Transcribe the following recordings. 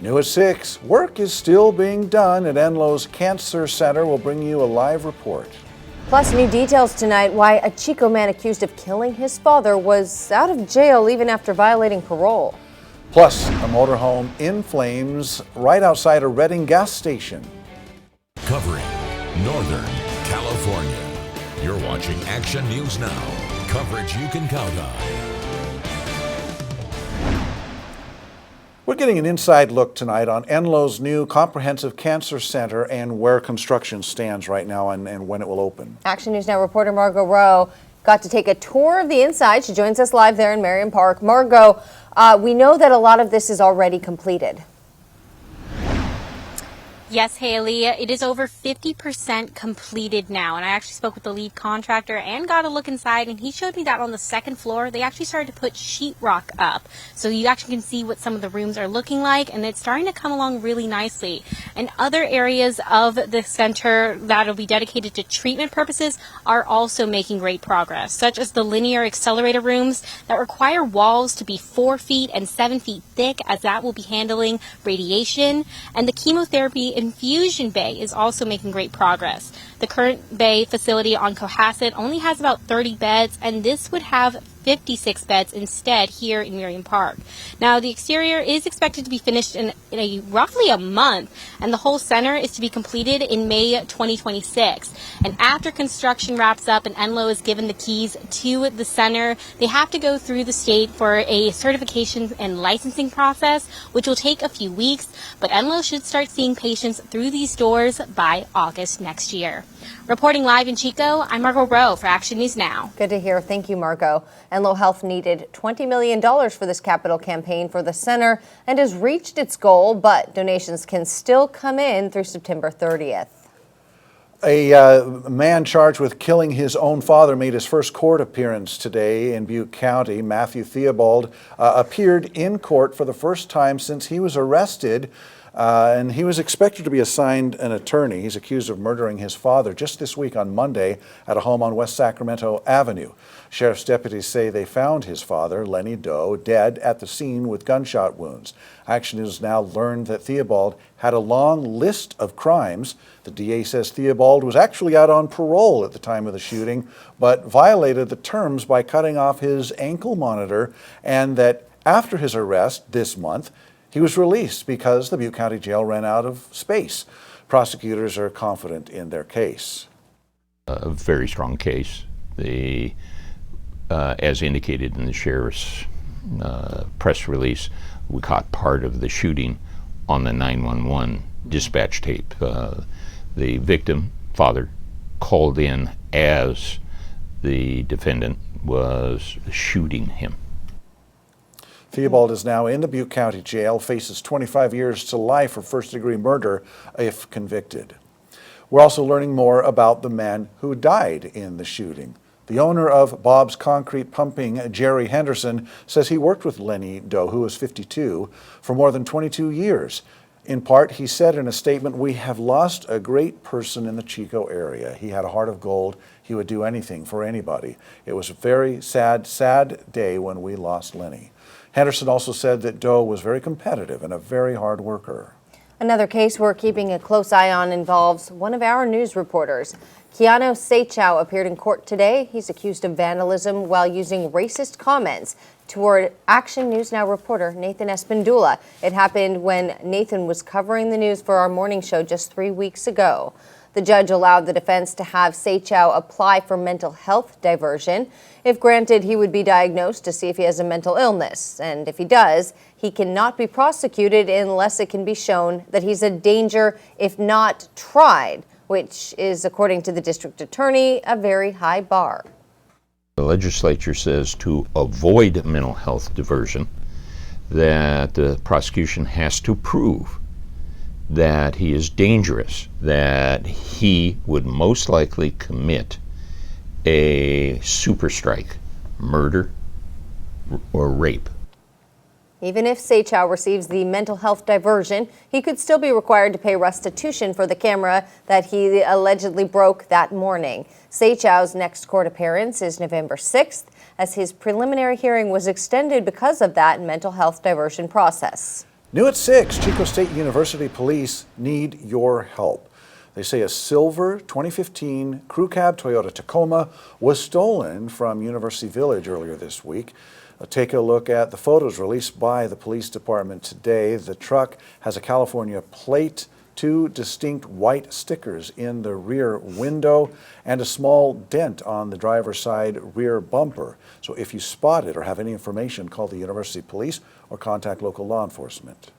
New at 6, work is still being done at Enlow's Cancer Center. We'll bring you a live report. Plus, new details tonight why a Chico man accused of killing his father was out of jail even after violating parole. Plus, a motorhome in flames right outside a Redding gas station. Covering Northern California. You're watching Action News Now. Coverage you can count on. We're getting an inside look tonight on Enlow's new comprehensive cancer center and where construction stands right now and when it will open. Action News Now reporter Margot Rowe got to take a tour of the inside. She joins us live there in Marion Park. Margot, we know that a lot of this is already completed. Yes, Haley, it is over 50% completed now. And I actually spoke with the lead contractor and got a look inside, and he showed me that on the second floor, they actually started to put sheetrock up. So you actually can see what some of the rooms are looking like, and it's starting to come along really nicely. And other areas of the center that will be dedicated to treatment purposes are also making great progress, such as the linear accelerator rooms that require walls to be 4 feet and 7 feet thick, as that will be handling radiation. And the chemotherapy infusion bay is also making great progress. The current bay facility on Cohasset only has about 30 beds, and this would have 56 beds instead here in Marion Park. Now, the exterior is expected to be finished in roughly a month, and the whole center is to be completed in May 2026. And after construction wraps up and Enlow is given the keys to the center, they have to go through the state for a certification and licensing process, which will take a few weeks, but Enlow should start seeing patients through these doors by August next year. Reporting live in Chico, I'm Margot Rowe for Action News Now. Good to hear. Thank you, Margot. Enlow Health needed $20 million for this capital campaign for the center and has reached its goal, but donations can still come in through September 30th. A man charged with killing his own father made his first court appearance today in Butte County. Matthew Theobald appeared in court for the first time since he was arrested. And he was expected to be assigned an attorney. He's accused of murdering his father just this week on Monday at a home on West Sacramento Avenue. Sheriff's deputies say they found his father, Lenny Doe, dead at the scene with gunshot wounds. Action News Now learned that Theobald had a long list of crimes. The DA says Theobald was actually out on parole at the time of the shooting, but violated the terms by cutting off his ankle monitor, and that after his arrest this month, he was released because the Butte County Jail ran out of space. Prosecutors are confident in their case. A very strong case. As indicated in the sheriff's press release, we caught part of the shooting on the 911 dispatch tape. The victim, father, called in as the defendant was shooting him. Theobald is now in the Butte County Jail, faces 25 years to life for first-degree murder if convicted. We're also learning more about the man who died in the shooting. The owner of Bob's Concrete Pumping, Jerry Henderson, says he worked with Lenny Doe, who was 52, for more than 22 years. In part, he said in a statement, "We have lost a great person in the Chico area. He had a heart of gold. He would do anything for anybody. It was a very sad, sad day when we lost Lenny." Henderson also said that Doe was very competitive and a very hard worker. Another case we're keeping a close eye on involves one of our news reporters. Keanu Seichow appeared in court today. He's accused of vandalism while using racist comments toward Action News Now reporter Nathan Espindula. It happened when Nathan was covering the news for our morning show just 3 weeks ago. The judge allowed the defense to have Seichow apply for mental health diversion. If granted, he would be diagnosed to see if he has a mental illness. And if he does, he cannot be prosecuted unless it can be shown that he's a danger if not tried, which is, according to the district attorney, a very high bar. The legislature says to avoid mental health diversion, that the prosecution has to prove that he is dangerous, that he would most likely commit a super strike, murder, or rape. Even if Seichow receives the mental health diversion, he could still be required to pay restitution for the camera that he allegedly broke that morning. Seichow's next court appearance is November 6th, as his preliminary hearing was extended because of that mental health diversion process. New at 6, Chico State University police need your help. They say a silver 2015 crew cab Toyota Tacoma was stolen from University Village earlier this week. Take a look at the photos released by the police department today. The truck has a California plate, 2 distinct white stickers in the rear window, and a small dent on the driver's side rear bumper. So if you spot it or have any information, call the University Police or contact local law enforcement.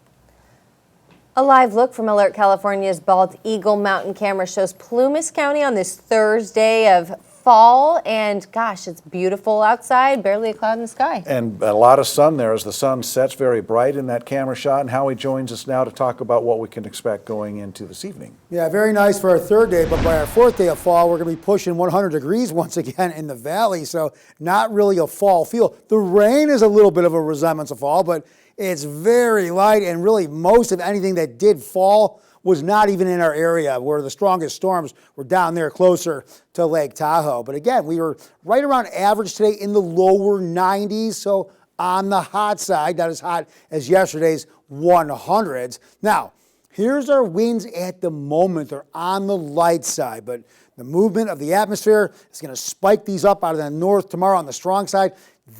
A live look from Alert California's Bald Eagle Mountain camera shows Plumas County on this Thursday of fall, and gosh, it's beautiful outside, barely a cloud in the sky. And a lot of sun there as the sun sets very bright in that camera shot. And Howie joins us now to talk about what we can expect going into this evening. Yeah, very nice for our third day, but by our fourth day of fall, we're going to be pushing 100 degrees once again in the valley, so not really a fall feel. The rain is a little bit of a resemblance of fall, but it's very light, and really most of anything that did fall was not even in our area, where the strongest storms were down there closer to Lake Tahoe. But again, we were right around average today in the lower 90s, so on the hot side, not as hot as yesterday's 100s. Now, here's our winds at the moment. They're on the light side, but the movement of the atmosphere is going to spike these up out of the north tomorrow on the strong side.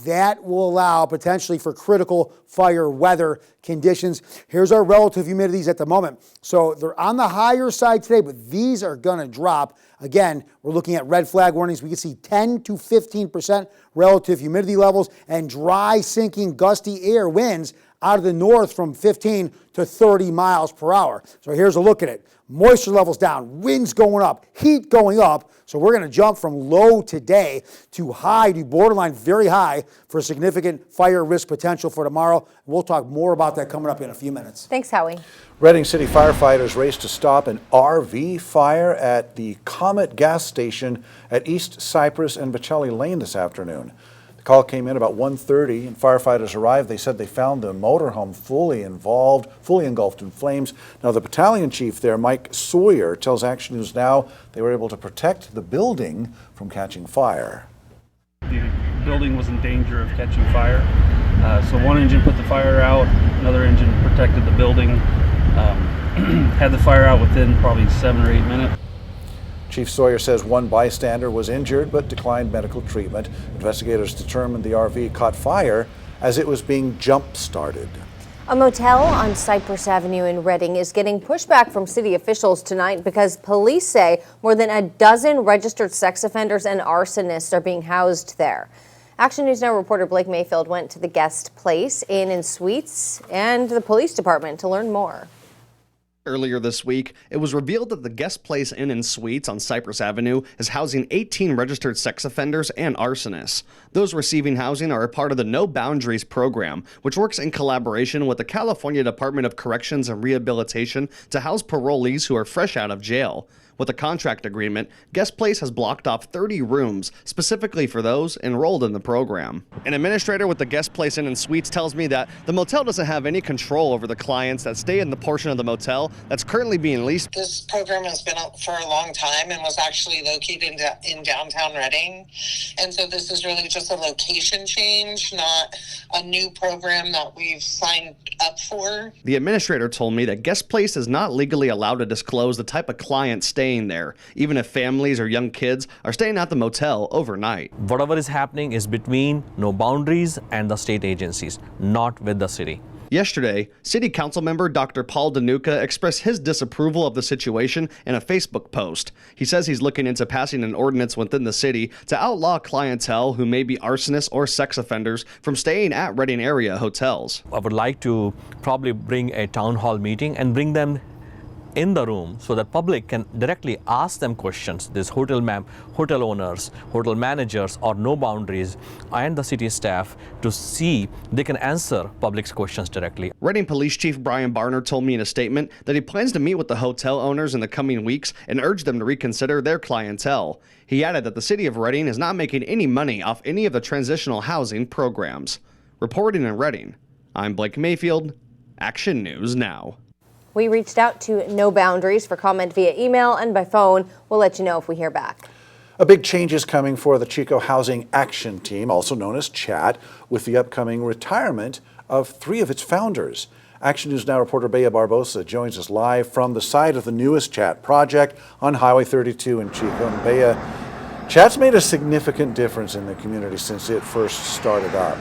That will allow potentially for critical fire weather conditions. Here's our relative humidities at the moment. So they're on the higher side today, but these are going to drop. Again, we're looking at red flag warnings. We can see 10 to 15% relative humidity levels and dry, sinking, gusty air winds out of the north from 15 to 30 miles per hour. So here's a look at it. Moisture levels down, winds going up, heat going up. So we're going to jump from low today to high, to borderline very high for significant fire risk potential for tomorrow. We'll talk more about that coming up in a few minutes. Thanks, Howie. Redding City firefighters raced to stop an RV fire at the Comet gas station at East Cypress and Bocelli Lane this afternoon. The call came in about 1:30 and firefighters arrived. They said they found the motorhome fully engulfed in flames. Now the battalion chief there, Mike Sawyer, tells Action News Now they were able to protect the building from catching fire. The building was in danger of catching fire. So one engine put the fire out, another engine protected the building, had the fire out within probably 7 or 8 minutes. Chief Sawyer says one bystander was injured but declined medical treatment. Investigators determined the RV caught fire as it was being jump-started. A motel on Cypress Avenue in Redding is getting pushback from city officials tonight because police say more than a dozen registered sex offenders and arsonists are being housed there. Action News Now reporter Blake Mayfield went to the guest place, Inn and Suites, and the police department to learn more. Earlier this week, it was revealed that the Guest Place Inn and Suites on Cypress Avenue is housing 18 registered sex offenders and arsonists. Those receiving housing are a part of the No Boundaries program, which works in collaboration with the California Department of Corrections and Rehabilitation to house parolees who are fresh out of jail. With a contract agreement, Guest Place has blocked off 30 rooms specifically for those enrolled in the program. An administrator with the Guest Place Inn and Suites tells me that the motel doesn't have any control over the clients that stay in the portion of the motel that's currently being leased. This program has been up for a long time and was actually located in downtown Redding. And so this is really just a location change, not a new program that we've signed up for. The administrator told me that Guest Place is not legally allowed to disclose the type of client staying there, even if families or young kids are staying at the motel overnight. Whatever is happening is between No Boundaries and the state agencies, not with the city. Yesterday, City Council member Dr. Paul Danuka expressed his disapproval of the situation in a Facebook post. He says he's looking into passing an ordinance within the city to outlaw clientele who may be arsonists or sex offenders from staying at Redding area hotels. I would like to probably bring a town hall meeting and bring them in the room so that public can directly ask them questions. These hotel owners, hotel managers, or No Boundaries, and the city staff to see they can answer public's questions directly. Redding Police Chief Brian Barner told me in a statement that he plans to meet with the hotel owners in the coming weeks and urge them to reconsider their clientele. He added that the city of Redding is not making any money off any of the transitional housing programs. Reporting in Redding, I'm Blake Mayfield, Action News Now. We reached out to No Boundaries for comment via email and by phone. We'll let you know if we hear back. A big change is coming for the Chico Housing Action Team, also known as CHAT, with the upcoming retirement of 3 of its founders. Action News Now reporter Bea Barbosa joins us live from the site of the newest Chat project on Highway 32 in Chico. And Bea, Chat's made a significant difference in the community since it first started up.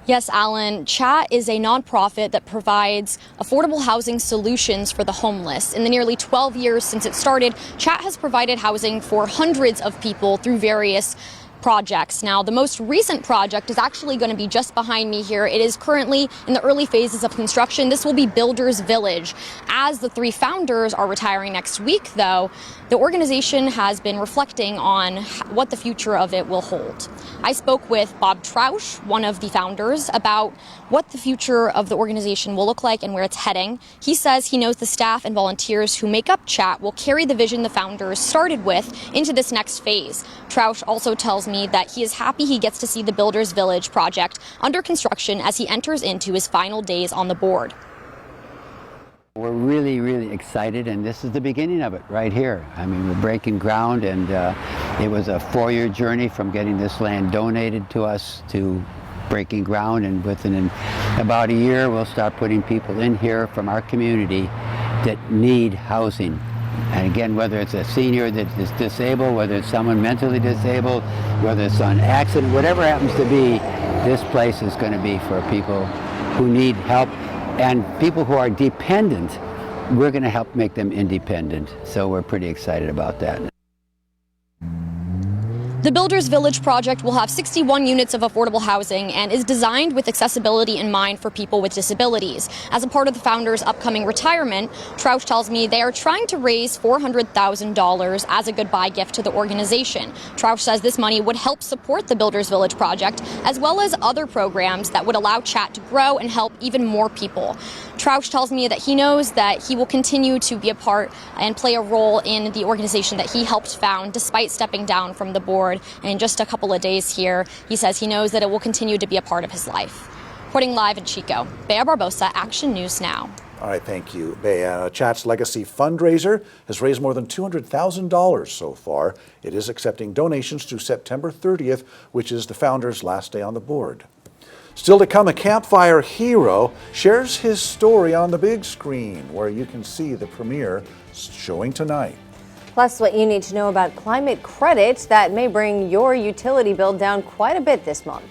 Yes, Alan, Chat is a nonprofit that provides affordable housing solutions for the homeless. In the nearly 12 years since it started, Chat has provided housing for hundreds of people through various projects. Now, the most recent project is actually going to be just behind me here. It is currently in the early phases of construction. This will be Builders Village. As the three founders are retiring next week, though, the organization has been reflecting on what the future of it will hold. I spoke with Bob Trausch, one of the founders, about what the future of the organization will look like and where it's heading. He says he knows the staff and volunteers who make up Chat will carry the vision the founders started with into this next phase. Trausch also tells me that he is happy he gets to see the Builders Village project under construction as he enters into his final days on the board. We're really, really excited, and this is the beginning of it right here. I mean, we're breaking ground, and it was a 4-year journey from getting this land donated to us to breaking ground, and within about a year we'll start putting people in here from our community that need housing. And again, whether it's a senior that is disabled, whether it's someone mentally disabled, whether it's an accident, whatever happens to be, this place is going to be for people who need help. And people who are dependent, we're going to help make them independent. So we're pretty excited about that. The Builders Village project will have 61 units of affordable housing and is designed with accessibility in mind for people with disabilities. As a part of the founders' upcoming retirement, Trausch tells me they are trying to raise $400,000 as a goodbye gift to the organization. Trausch says this money would help support the Builders Village project, as well as other programs that would allow Chat to grow and help even more people. Trausch tells me that he knows that he will continue to be a part and play a role in the organization that he helped found despite stepping down from the board in just a couple of days here. He says he knows that it will continue to be a part of his life. Reporting live in Chico, Bea Barbosa, Action News Now. All right, thank you, Bea. Chat's Legacy fundraiser has raised more than $200,000 so far. It is accepting donations through September 30th, which is the founder's last day on the board. Still to come, a campfire hero shares his story on the big screen, where you can see the premiere showing tonight. Plus, what you need to know about climate credits that may bring your utility bill down quite a bit this month.